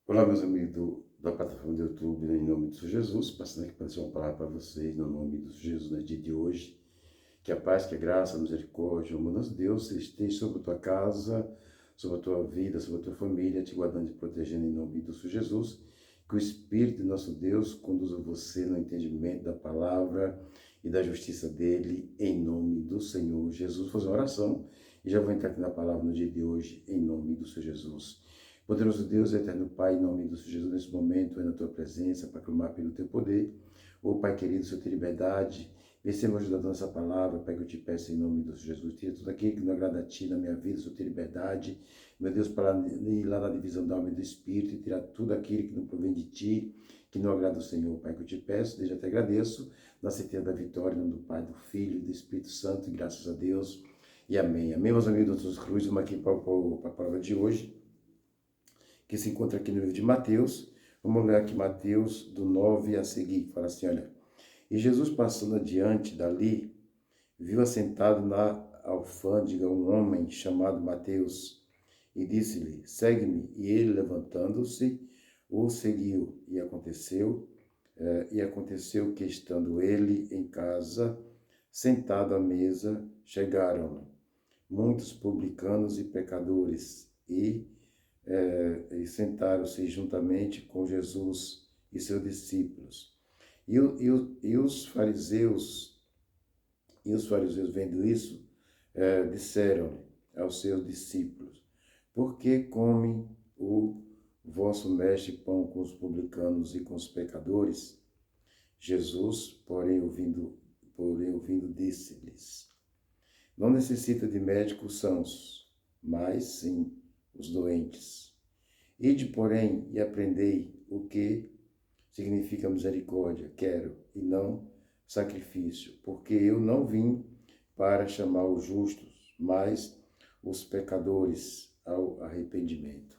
Olá, meus amigos da plataforma do YouTube, em nome do Senhor Jesus, passando aqui para dizer uma palavra para vocês, no nome do Senhor Jesus, no dia de hoje. Que a paz, que a graça, a misericórdia, o amor de Deus esteja sobre a tua casa, sobre a tua vida, sobre a tua família, te guardando e protegendo em nome do Senhor Jesus. Que o Espírito de nosso Deus conduza você no entendimento da palavra e da justiça dele, em nome do Senhor Jesus. Vou fazer uma oração e já vou entrar aqui na palavra no dia de hoje, em nome do Senhor Jesus. Poderoso Deus, eterno Pai, em nome do Senhor Jesus, nesse momento, é na tua presença, para clamar pelo teu poder. Ô Pai querido, Senhor, tem liberdade. Vê se me ajudando nessa palavra, Pai, que eu te peço em nome do Senhor Jesus. Tira tudo aquilo que não agrada a Ti na minha vida, Senhor, ter liberdade. Meu Deus, para ir lá na divisão da alma e do Espírito e tirar tudo aquilo que não provém de Ti, que não agrada ao Senhor, Pai, que eu te peço, desde até agradeço, na certeza da vitória, em nome do Pai, do Filho e do Espírito Santo, e graças a Deus. E amém. Amém, meus amigos, doutor Cruz, vamos aqui para a palavra de hoje, que se encontra aqui no livro de Mateus. Vamos ler aqui Mateus, do 9 a seguir, que fala assim, olha. E Jesus, passando adiante dali, viu assentado na alfândega um homem chamado Mateus, e disse-lhe, segue-me. E ele, levantando-se, o seguiu. E aconteceu que, estando ele em casa, sentado à mesa, chegaram muitos publicanos e pecadores, e sentaram-se juntamente com Jesus e seus discípulos. E os fariseus vendo isso, disseram aos seus discípulos, por que come o vosso mestre pão com os publicanos e com os pecadores? Jesus, porém ouvindo, disse-lhes, não necessita de médicos sãos, mas sim os doentes. Ide, porém, e aprendei o que significa misericórdia, quero, e não sacrifício, porque eu não vim para chamar os justos, mas os pecadores ao arrependimento.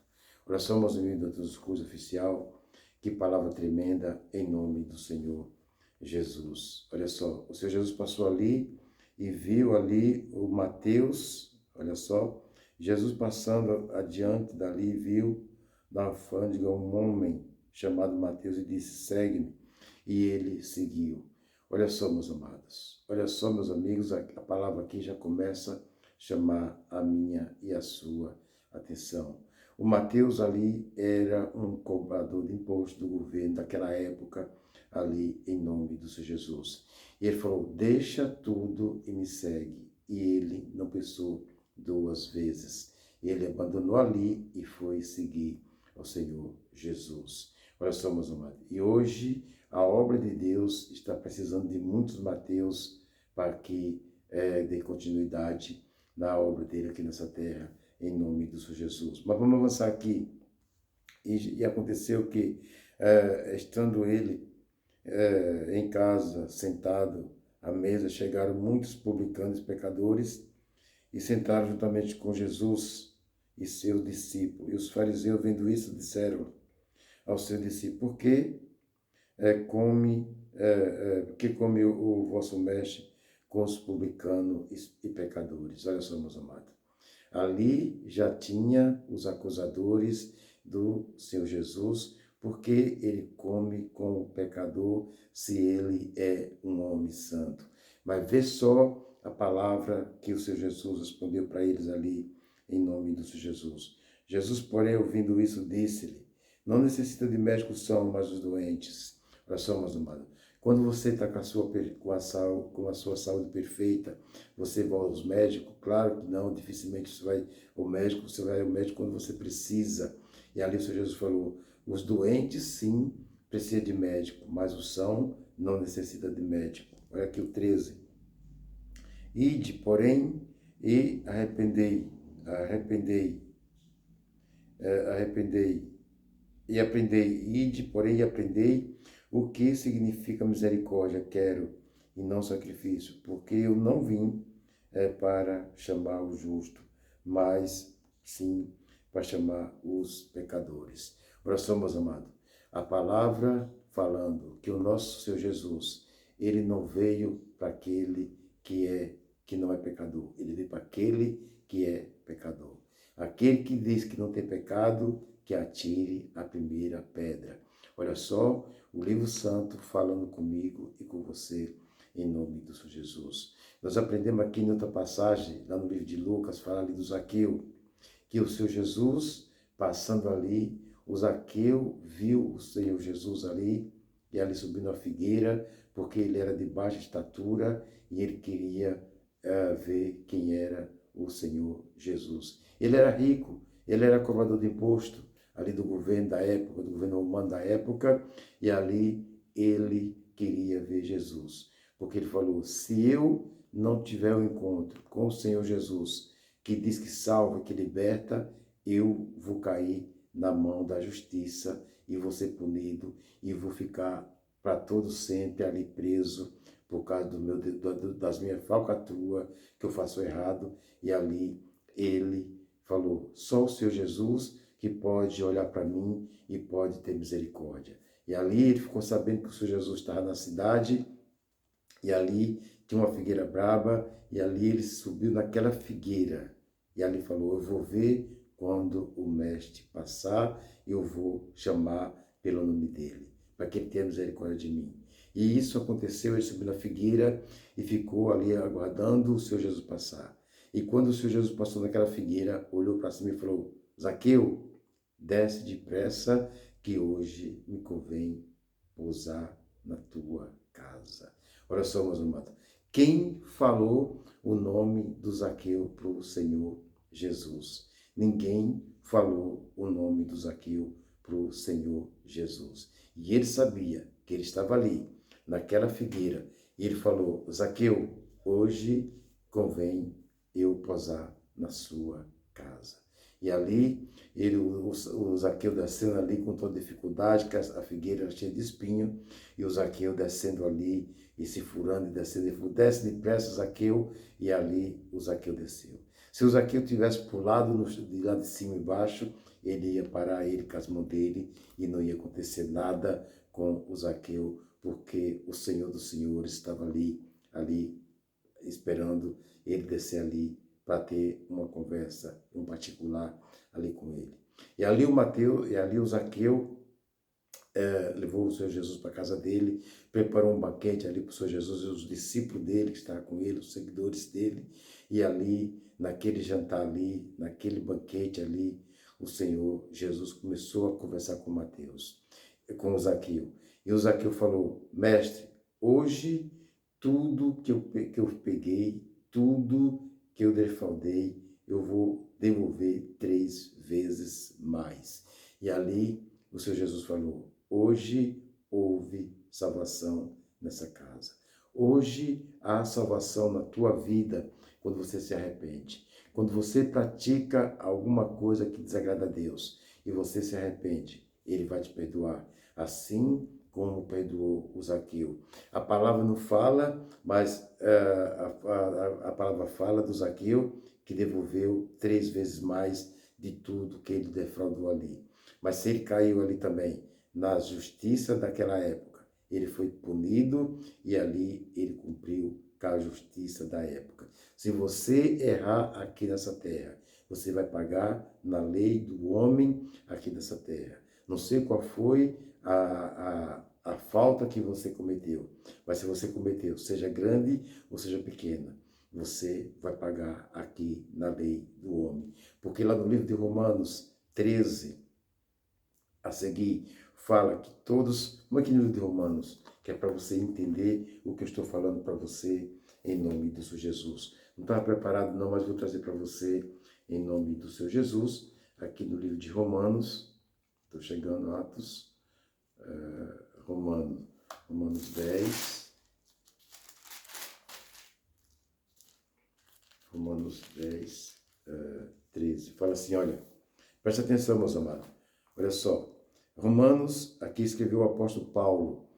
Oração, meus amigos, do curso oficial, que palavra tremenda, em nome do Senhor Jesus. Olha só, o Senhor Jesus passou ali e viu ali o Mateus, olha só, Jesus passando adiante dali, viu na alfândega um homem chamado Mateus e disse, segue-me. E ele seguiu. Olha só, meus amados, olha só, meus amigos, a palavra aqui já começa a chamar a minha e a sua atenção. O Mateus ali era um cobrador de imposto do governo daquela época, ali em nome do Senhor Jesus. E ele falou, deixa tudo e me segue. E ele não pensou duas vezes. Ele abandonou ali e foi seguir ao Senhor Jesus. Olha só, meus amados, e hoje a obra de Deus está precisando de muitos Mateus para que dê continuidade na obra dele aqui nessa terra, em nome do Senhor Jesus. Mas vamos avançar aqui. E aconteceu que, estando ele em casa, sentado à mesa, chegaram muitos publicanos e pecadores e sentaram juntamente com Jesus e seus discípulos. E os fariseus, vendo isso, disseram aos seus discípulos, por que come o vosso mestre com os publicanos e pecadores? Olha só, meus amados. Ali já tinha os acusadores do Senhor Jesus, porque ele come com o pecador, se ele é um homem santo. Mas vê só a palavra que o Senhor Jesus respondeu para eles ali, em nome do Senhor Jesus. Jesus, porém, ouvindo isso, disse-lhe, não necessita de médicos são, mas os doentes. Olha só, meus amados. Quando você está com a sua saúde perfeita, você vai aos médicos? Claro que não, dificilmente você vai ao médico quando você precisa. E ali o Senhor Jesus falou, os doentes sim precisam de médico, mas os são não necessita de médico. Olha aqui o 13. Ide, porém, e arrependei, e aprendei, ide, porém, e aprendei o que significa misericórdia, quero, e não sacrifício, porque eu não vim para chamar o justo, mas sim para chamar os pecadores. Oração, meus amados. A palavra falando que o nosso Senhor Jesus, ele não veio para aquele que não é pecador, ele veio para aquele que é pecador. Aquele que diz que não tem pecado, que atire a primeira pedra. Olha só, o livro santo falando comigo e com você, em nome do Senhor Jesus. Nós aprendemos aqui em outra passagem, lá no livro de Lucas, fala ali do Zaqueu, que o Senhor Jesus, passando ali, o Zaqueu viu o Senhor Jesus ali, e ali subindo a figueira, porque ele era de baixa estatura e ele queria ver quem era o Senhor Jesus. Ele era rico, ele era cobrador de imposto, ali do governo da época, do governo romano da época, e ali ele queria ver Jesus. Porque ele falou, se eu não tiver um encontro com o Senhor Jesus, que diz que salva, que liberta, eu vou cair na mão da justiça e vou ser punido e vou ficar para todo sempre ali preso por causa das minhas falcatruas que eu faço errado. E ali ele falou, só o Senhor Jesus que pode olhar para mim e pode ter misericórdia. E ali ele ficou sabendo que o Senhor Jesus estava na cidade e ali tinha uma figueira braba e ali ele subiu naquela figueira. E ali falou, eu vou ver quando o mestre passar, eu vou chamar pelo nome dele, para que ele tenha misericórdia de mim. E isso aconteceu, ele subiu na figueira e ficou ali aguardando o Senhor Jesus passar. E quando o Senhor Jesus passou naquela figueira, olhou para cima e falou, Zaqueu, desce depressa, que hoje me convém pousar na tua casa. Olha só, meus amados, quem falou o nome do Zaqueu para o Senhor Jesus? Ninguém falou o nome do Zaqueu para o Senhor Jesus. E ele sabia que ele estava ali, naquela figueira, e ele falou, Zaqueu, hoje convém eu posar na sua casa. E ali, o Zaqueu descendo ali com toda dificuldade, que a figueira era cheia de espinho, e o Zaqueu descendo ali, e se furando e descendo, ele falou, desce depressa, Zaqueu, e ali o Zaqueu desceu. Se o Zaqueu tivesse pulado de lá de cima e embaixo, ele ia parar ele com as mãos dele, e não ia acontecer nada com o Zaqueu, porque o Senhor dos Senhores estava ali esperando ele descer ali para ter uma conversa em particular ali com ele. E ali o Zaqueu levou o Senhor Jesus para a casa dele, preparou um banquete ali para o Senhor Jesus e os discípulos dele que estavam com ele, os seguidores dele, e ali, naquele jantar ali, naquele banquete ali, o Senhor Jesus começou a conversar com Mateus, com o Zaqueu. E o Zaqueu falou, mestre, hoje tudo que eu peguei, tudo que eu defraudei, eu vou devolver 3 vezes mais. E ali o Senhor Jesus falou, hoje houve salvação nessa casa. Hoje há salvação na tua vida quando você se arrepende. Quando você pratica alguma coisa que desagrada a Deus e você se arrepende, Ele vai te perdoar. Assim como perdoou o Zaqueu. A palavra não fala, mas a palavra fala do Zaqueu que devolveu 3 vezes mais de tudo que ele defraudou ali. Mas se ele caiu ali também na justiça daquela época, ele foi punido e ali ele cumpriu com a justiça da época. Se você errar aqui nessa terra, você vai pagar na lei do homem aqui nessa terra. Não sei qual foi a falta que você cometeu, mas se você cometeu, seja grande ou seja pequena, você vai pagar aqui na lei do homem. Porque lá no livro de Romanos 13, a seguir, fala que todos, como é que no livro de Romanos, que é para você entender o que eu estou falando para você em nome do Senhor Jesus. Não estava preparado não, mas vou trazer para você em nome do Senhor Jesus, aqui no livro de Romanos, estou chegando a Atos, Romanos 10, Romanos 10, 13. Fala assim, olha, presta atenção, meus amados. Olha só, Romanos, aqui escreveu o apóstolo Paulo,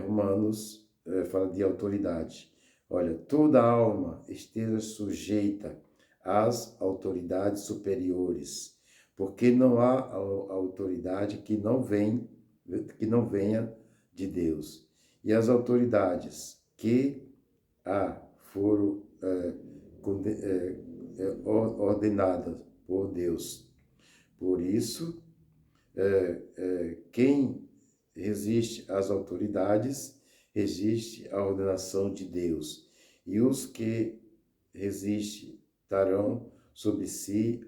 Romanos fala de autoridade. Olha, toda alma esteja sujeita às autoridades superiores, porque não há autoridade que não venha de Deus. E as autoridades que foram ordenadas por Deus. Por isso, Quem resiste às autoridades resiste à ordenação de Deus, e os que resistem estarão sobre si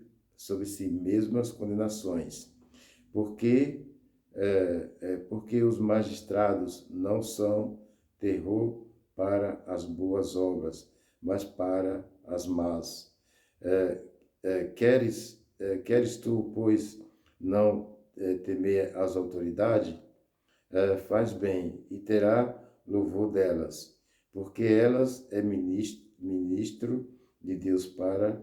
mesmas condenações, porque porque os magistrados não são terror para as boas obras, mas para as más. Queres tu, pois, não temer as autoridades? Faz bem e terá louvor delas, porque elas é ministro de Deus para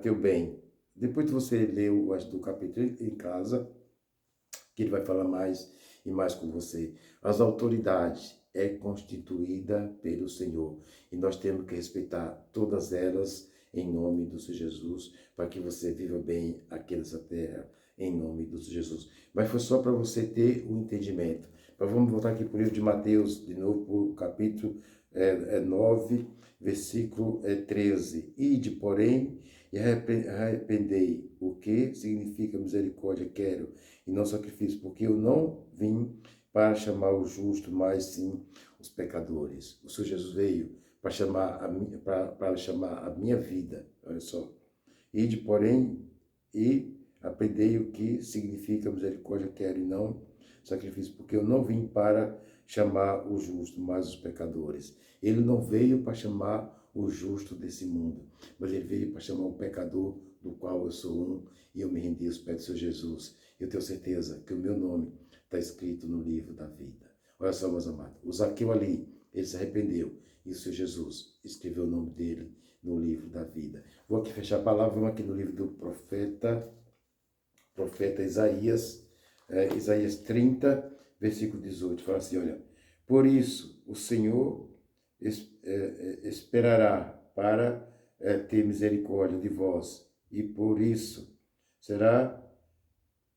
teu bem. Depois de você ler o resto do capítulo em casa, que ele vai falar mais e mais com você. As autoridades é constituída pelo Senhor e nós temos que respeitar todas elas em nome do Senhor Jesus, para que você viva bem aqui nessa terra, em nome do Senhor Jesus. Mas foi só para você ter o entendimento. Mas vamos voltar aqui para o livro de Mateus, de novo, para o capítulo 9, versículo 13. Ide, porém, e arrependei, o que significa misericórdia quero, e não sacrifício, porque eu não vim para chamar o justo, mas sim os pecadores. O Senhor Jesus veio para chamar a minha vida, olha só. Ide, porém, e aprendei o que significa misericórdia quero, e não sacrifício, porque eu não vim para chamar o justo, mas os pecadores. Ele não veio para chamar o justo desse mundo, mas ele veio para chamar o pecador, do qual eu sou um, e eu me rendi aos pés do Senhor Jesus. Eu tenho certeza que o meu nome está escrito no livro da vida. Olha só, meus amados, o Zaqueu ali, ele se arrependeu, e o Senhor Jesus escreveu o nome dele no livro da vida. Vou aqui fechar a palavra, vamos aqui no livro do profeta Isaías, Isaías 30, versículo 18, fala assim, olha, por isso o Senhor esperará para ter misericórdia de vós, e por isso será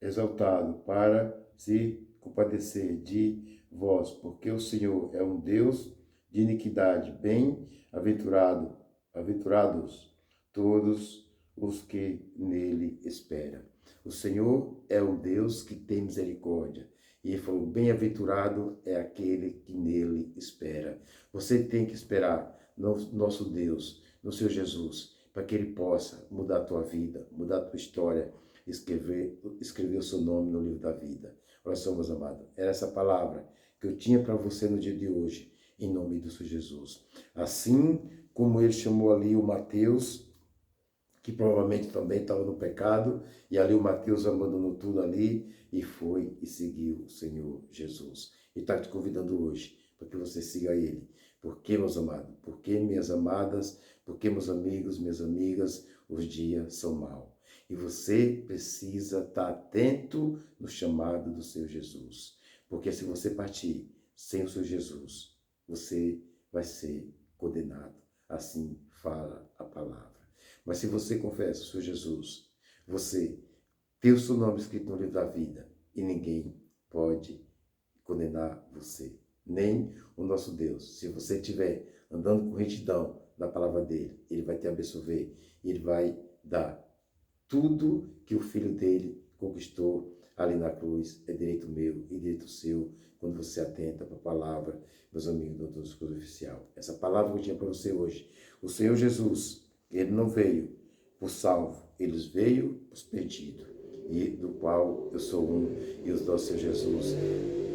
exaltado para se compadecer de vós, porque o Senhor é um Deus de iniquidade, aventurados todos os que nele esperam. O Senhor é um Deus que tem misericórdia. E ele falou, bem-aventurado é aquele que nele espera. Você tem que esperar no nosso Deus, no Senhor Jesus, para que ele possa mudar a tua vida, mudar a tua história, escrever o seu nome no livro da vida. Olha só, meus amados, era essa palavra que eu tinha para você no dia de hoje, em nome do Senhor Jesus. Assim como ele chamou ali o Mateus, que provavelmente também estava no pecado, e ali o Mateus abandonou tudo ali e foi e seguiu o Senhor Jesus. Ele está te convidando hoje para que você siga ele. Por que, meus amados? Por que, minhas amadas? Por que, meus amigos, minhas amigas? Os dias são maus. E você precisa estar atento no chamado do Senhor Jesus. Porque se você partir sem o Senhor Jesus, você vai ser condenado. Assim fala a palavra. Mas se você confessa o Senhor Jesus, você tem o seu nome escrito no livro da vida e ninguém pode condenar você, nem o nosso Deus. Se você estiver andando com retidão na palavra dele, ele vai te abençoar, ele vai dar tudo que o filho dele conquistou ali na cruz, é direito meu e direito seu, quando você atenta para a palavra, meus amigos do Doutor Cruz Oficial. Essa palavra que eu tinha para você hoje, o Senhor Jesus, ele não veio por salvo, ele veio por perdido, e do qual eu sou um, e os nossos Senhor Jesus,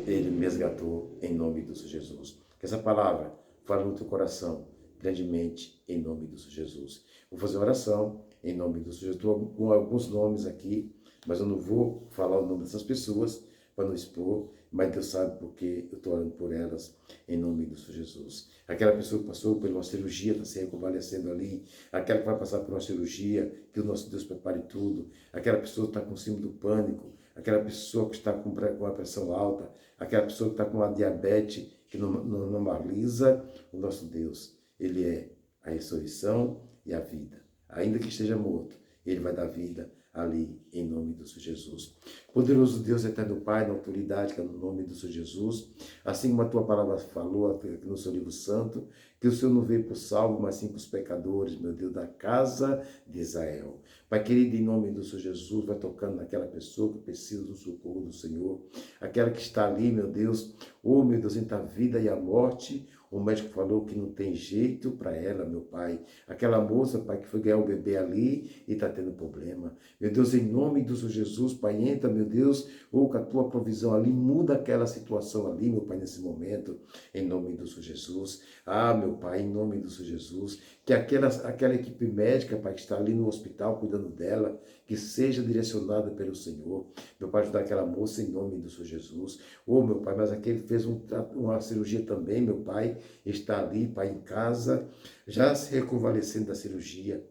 ele me resgatou em nome do Senhor Jesus. Que essa palavra fale no teu coração, grandemente, em nome do Senhor Jesus. Vou fazer uma oração em nome do Senhor Jesus. Estou com alguns nomes aqui, mas eu não vou falar o nome dessas pessoas para não expor, mas Deus sabe porque eu estou orando por elas em nome do Senhor Jesus. Aquela pessoa que passou por uma cirurgia, está se reconvalescendo ali, aquela que vai passar por uma cirurgia, que o nosso Deus prepare tudo, aquela pessoa que está com síndrome do pânico, aquela pessoa que está com a pressão alta, aquela pessoa que está com uma diabetes que não normaliza, o nosso Deus, ele é a ressurreição e a vida. Ainda que esteja morto, ele vai dar vida ali, em nome do Senhor Jesus. Poderoso Deus, eterno Pai, na autoridade que é no nome do Senhor Jesus, assim como a tua palavra falou aqui no seu livro santo, que o Senhor não veio por salvo, mas sim para os pecadores, meu Deus, da casa de Israel. Pai querido, em nome do Senhor Jesus, vai tocando naquela pessoa que precisa do socorro do Senhor, aquela que está ali, meu Deus, oh meu Deus, entre a vida e a morte. O médico falou que não tem jeito para ela, meu Pai. Aquela moça, Pai, que foi ganhar o bebê ali e está tendo problema. Meu Deus, em nome do Senhor Jesus, Pai, entra, meu Deus, ou com a tua provisão ali, muda aquela situação ali, meu Pai, nesse momento, em nome do Senhor Jesus. Ah, meu Pai, em nome do Senhor Jesus, que aquela equipe médica, Pai, que está ali no hospital cuidando dela, que seja direcionada pelo Senhor. Meu Pai, ajudar aquela moça em nome do Senhor Jesus. Oh, meu Pai, mas aquele fez uma cirurgia também, meu Pai, está ali, Pai, em casa, já se reconvalescendo da cirurgia.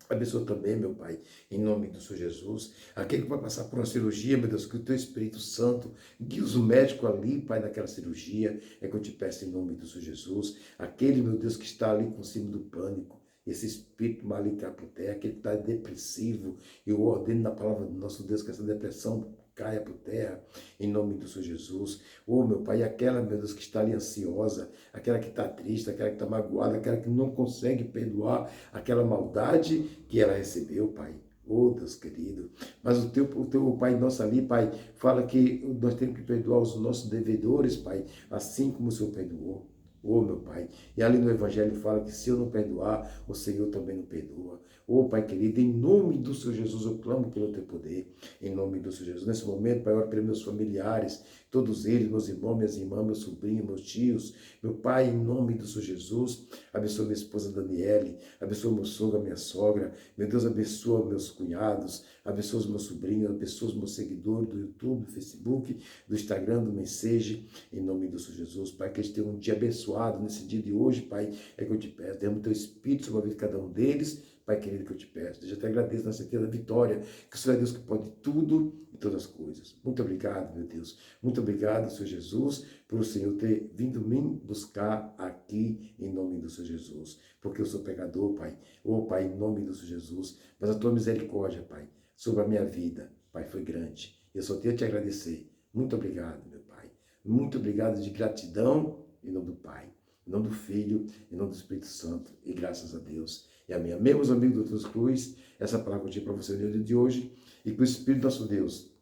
Abençoa também, meu Pai, em nome do Senhor Jesus. Aquele que vai passar por uma cirurgia, meu Deus, que o Teu Espírito Santo guie os médicos ali, Pai, naquela cirurgia. É que eu te peço em nome do Senhor Jesus. Aquele, meu Deus, que está ali com cima do pânico. Esse espírito maligno cai por terra, aquele que está depressivo. Eu ordeno na palavra do nosso Deus que essa depressão caia por terra, em nome do Senhor Jesus. Oh, meu Pai, aquela, meu Deus, que está ali ansiosa, aquela que está triste, aquela que está magoada, aquela que não consegue perdoar aquela maldade que ela recebeu, Pai. Oh, Deus querido. Mas o teu Pai nosso ali, Pai, fala que nós temos que perdoar os nossos devedores, Pai, assim como o Senhor perdoou. Oh, meu Pai. E ali no Evangelho fala que se eu não perdoar, o Senhor também não perdoa. Oh, Pai querido, em nome do Senhor Jesus, eu clamo pelo teu poder. Em nome do Senhor Jesus. Nesse momento, Pai, eu oro pelos meus familiares, todos eles, meus irmãos, minhas irmãs, meus sobrinhos, meus tios. Meu Pai, em nome do Senhor Jesus, abençoa minha esposa Daniele, abençoa meu sogro, minha sogra. Meu Deus, abençoa meus cunhados, abençoa os meus sobrinhos, abençoa os meus seguidores do YouTube, do Facebook, do Instagram, do Message. Em nome do Senhor Jesus, Pai, que eles tenham um dia abençoado nesse dia de hoje, Pai, é que eu te peço. Derrama o teu Espírito sobre a vida de cada um deles, Pai querido, que eu te peço. Eu te agradeço na certeza da vitória, que o Senhor é Deus que pode tudo e todas as coisas. Muito obrigado, meu Deus. Muito obrigado, Senhor Jesus, por o Senhor ter vindo me buscar aqui em nome do Senhor Jesus. Porque eu sou pecador, Pai. Oh, Pai, em nome do Senhor Jesus. Mas a tua misericórdia, Pai, sobre a minha vida, Pai, foi grande. Eu só tenho a te agradecer. Muito obrigado, meu Pai. Muito obrigado de gratidão em nome do Pai, em nome do Filho, em nome do Espírito Santo. E graças a Deus. E amém. Amém, meus amigos do Deus Cruz. Essa palavra que eu tinha para você no dia de hoje. E que o Espírito nosso Deus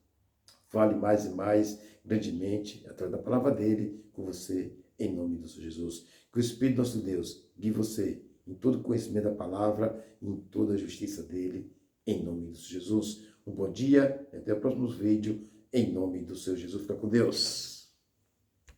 fale mais e mais grandemente, através da palavra dele, com você, em nome do Senhor Jesus. Que o Espírito nosso Deus guie você em todo o conhecimento da palavra, em toda a justiça dele, em nome do Senhor Jesus. Um bom dia e até o próximo vídeo, em nome do Senhor Jesus. Fica com Deus.